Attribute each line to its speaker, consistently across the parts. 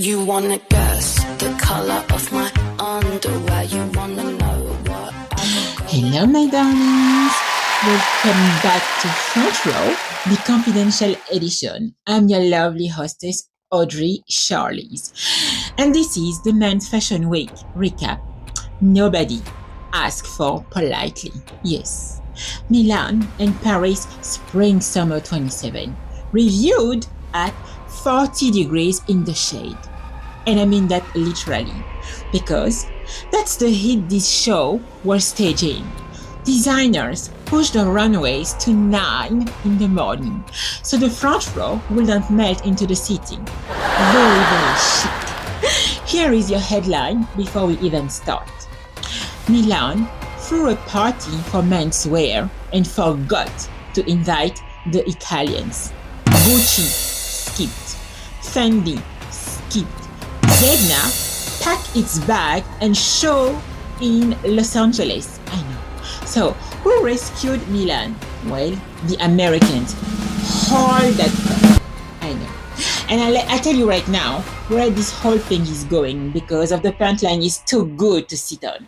Speaker 1: You wanna guess the color of my underwear? You wanna know what
Speaker 2: Hello, my darlings. Welcome back to Front Row, the confidential edition. I'm your lovely hostess, Audrey Charlies. And this is the Men's Fashion Week recap. Nobody asked for politely. Yes. Milan and Paris Spring-Summer 27, reviewed at 40 degrees in the shade. And I mean that literally, because that's the heat this show was staging. Designers pushed the runways to 9 in the morning, so the front row wouldn't melt into the seating. Very, very chic. Here is your headline before we even start. Milan threw a party for menswear and forgot to invite the Italians. Gucci skipped. Fendi skipped. Zegna packed its bag and show in Los Angeles. I know. So, who rescued Milan? Well, the Americans. Hold that thought. I know. And I tell you right now where this whole thing is going because of the pant line is too good to sit on.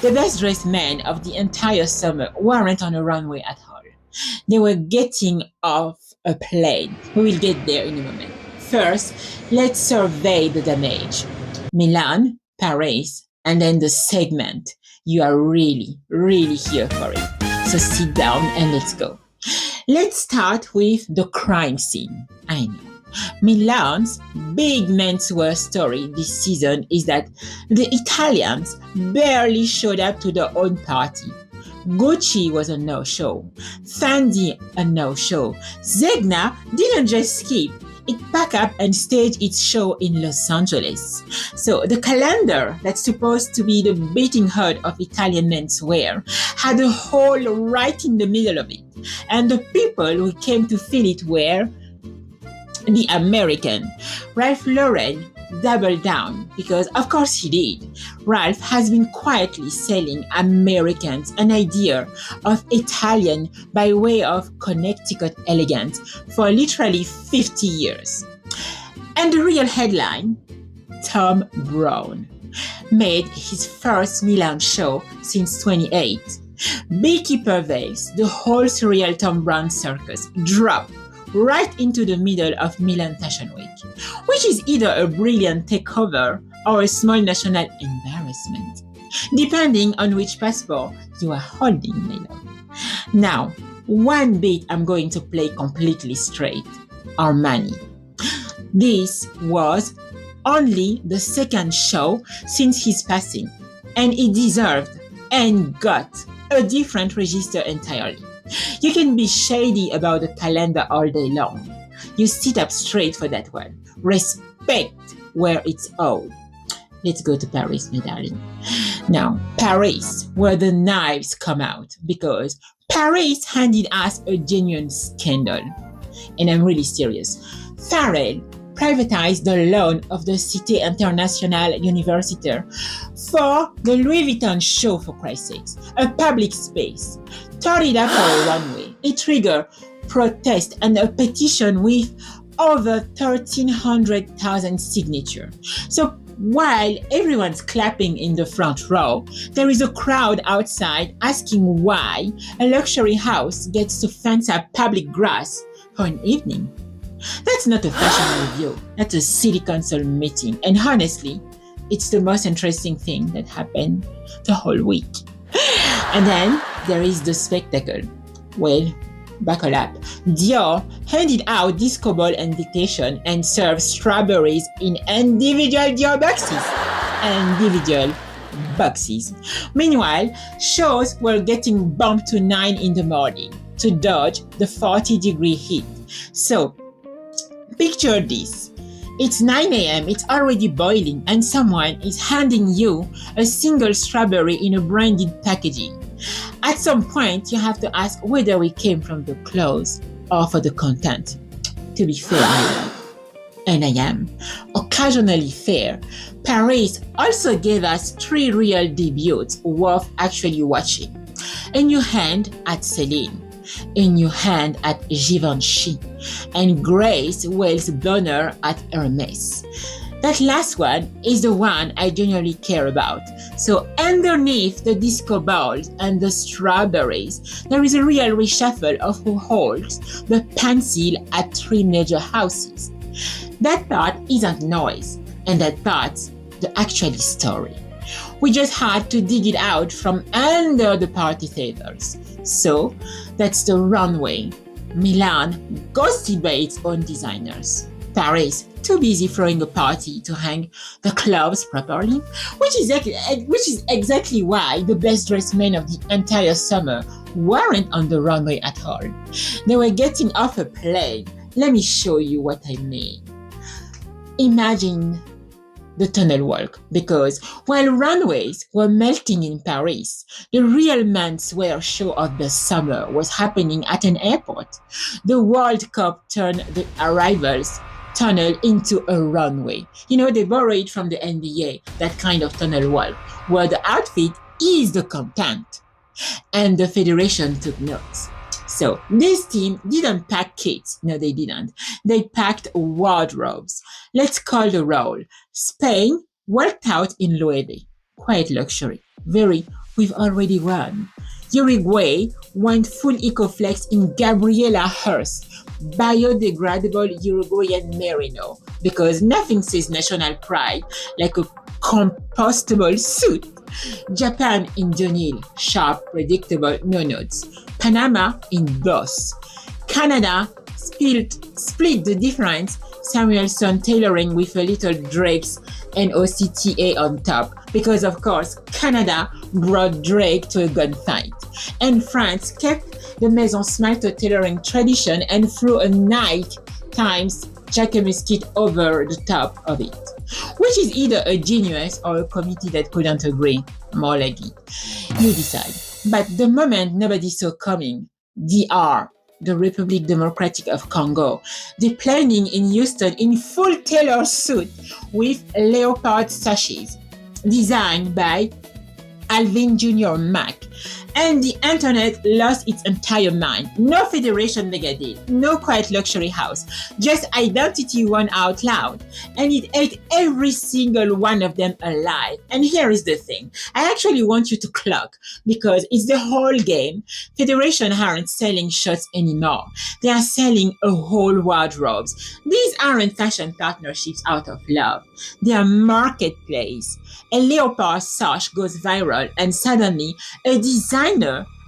Speaker 2: The best dressed men of the entire summer weren't on a runway at all. They were getting off a plane. We will get there in a moment. First, let's survey the damage. Milan, Paris, and then the segment. You are really, really here for it. So sit down and let's go. Let's start with the crime scene. I know. Milan's big menswear story this season is that the Italians barely showed up to their own party. Gucci was a no-show. Fendi a no-show. Zegna didn't just skip. It packed up and staged its show in Los Angeles. So the calendar that's supposed to be the beating heart of Italian menswear had a hole right in the middle of it. And the people who came to fill it were the American. Ralph Lauren doubled down because of course he did. Ralph has been quietly selling Americans an idea of Italian by way of Connecticut elegance for literally 50 years. And the real headline, Thom Browne made his first Milan show since 28. Beekeeper veils, the whole surreal Thom Browne circus dropped right into the middle of Milan Fashion Week, which is either a brilliant takeover or a small national embarrassment, depending on which passport you are holding, my love. Now, one bit I'm going to play completely straight, Armani. This was only the second show since his passing, and it deserved and got a different register entirely. You can be shady about the calendar all day long. You sit up straight for that one. Respect where it's owed. Let's go to Paris, my darling. Now, Paris, where the knives come out, because Paris handed us a genuine scandal. And I'm really serious. Farrell privatized the loan of the Cité Internationale Universitaire for the Louis Vuitton show, for Christ's sakes, a public space. Tore it up for a runway. It triggered protest and a petition with over 1,300,000 signatures. So while everyone's clapping in the front row, there is a crowd outside asking why a luxury house gets to fence up public grass for an evening. That's not a fashion review. That's a city council meeting. And honestly, it's the most interesting thing that happened the whole week. And then there is the spectacle. Well, buckle up. Dior handed out disco ball invitation and served strawberries in individual Dior boxes. Meanwhile, shows were getting bumped to 9 in the morning to dodge the 40-degree heat. So, picture this. It's 9 a.m., it's already boiling, and someone is handing you a single strawberry in a branded packaging. At some point, you have to ask whether we came from the clothes or for the content. To be fair, I love, and I am, occasionally fair, Paris also gave us 3 real debuts worth actually watching. A new hand at Celine, a new hand at Givenchy, and Grace Wells Bonner at Hermes. That last one is the one I genuinely care about. So underneath the disco balls and the strawberries, there is a real reshuffle of who holds the pencil at 3 major houses. That part isn't noise, and that part's the actual story. We just had to dig it out from under the party tables. So that's the runway. Milan, ghosted by its own designers. Paris, too busy throwing a party to hang the clothes properly, which is exactly why the best dressed men of the entire summer weren't on the runway at all. They were getting off a plane. Let me show you what I mean. Imagine the tunnel walk, because while runways were melting in Paris, the real menswear show of the summer was happening at an airport. The World Cup turned the arrivals tunnel into a runway. They borrowed from the NBA, that kind of tunnel walk, where the outfit is the content. And the federation took notes. So this team didn't pack kits. No, they didn't. They packed wardrobes. Let's call the roll. Spain worked out in Loewe. Quite luxury. We've already won. Uruguay went full Ecoflex in Gabriela Hearst, biodegradable Uruguayan merino, because nothing says national pride like a compostable suit. Japan in Dunhill, sharp, predictable, no notes. Panama in Boss. Canada split the difference. Samuelson tailoring with a little Drake's NOCTA on top, because of course Canada brought Drake to a gunfight. And France kept the Maison Smalto tailoring tradition and threw a Nike times Jacquemus kit over the top of it, which is either a genius or a committee that couldn't agree. More like it. You decide. But the moment nobody saw coming, DR, the Republic Democratic of Congo, deplaning in Houston in full tailor suit with leopard sashes, designed by Alvin Jr. Mack. And the internet lost its entire mind. No federation mega deal, no quiet luxury house, just identity won out loud. And it ate every single one of them alive. And here is the thing. I actually want you to clock, because it's the whole game. Federation aren't selling shirts anymore. They are selling a whole wardrobes. These aren't fashion partnerships out of love. They are marketplace. A leopard sash goes viral, and suddenly a designer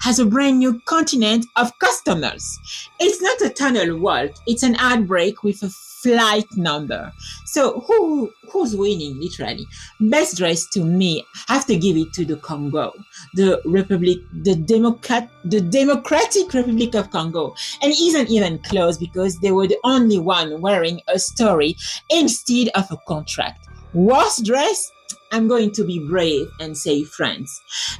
Speaker 2: has a brand new continent of customers. It's not a tunnel walk, it's an ad break with a flight number. So who's winning, literally? Best dress to me, I have to give it to the Congo, the Democratic Republic of Congo. And it isn't even close, because they were the only one wearing a story instead of a contract. Worst dress? I'm going to be brave and say France.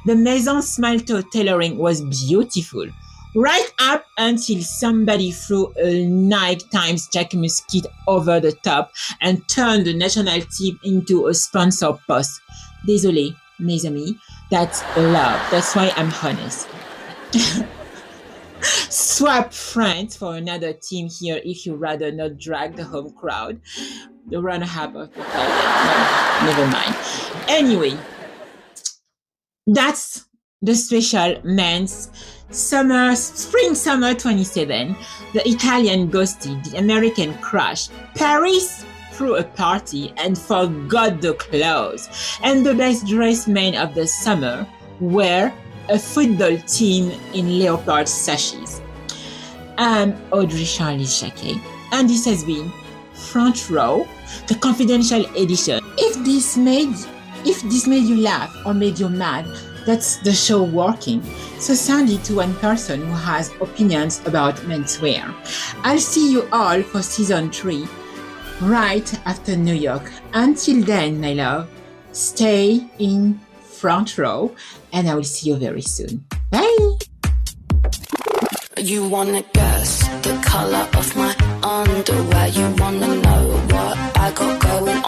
Speaker 2: The Maison Smalto tailoring was beautiful, right up until somebody threw a Nike times Jacquemus kit over the top and turned the national team into a sponsor post. Désolé, mes amis, that's love. That's why I'm honest. Swap France for another team here if you rather not drag the home crowd. The runner-up of the fight. No, never mind. Anyway, that's the special men's spring-summer 27. The Italian ghosted, the American crashed. Paris threw a party and forgot the clothes. And the best dressed men of the summer were a football team in leopard sashes. I'm Audrey Charlie's Jacquet, and this has been Front Row, the confidential edition. If this made you laugh or made you mad, that's the show working. So send it to one person who has opinions about menswear. I'll see you all for season 3, right after New York. Until then, my love, stay in front row, and I will see you very soon. Bye!
Speaker 1: You wanna guess the color of my underwear? You wanna know what I got going on?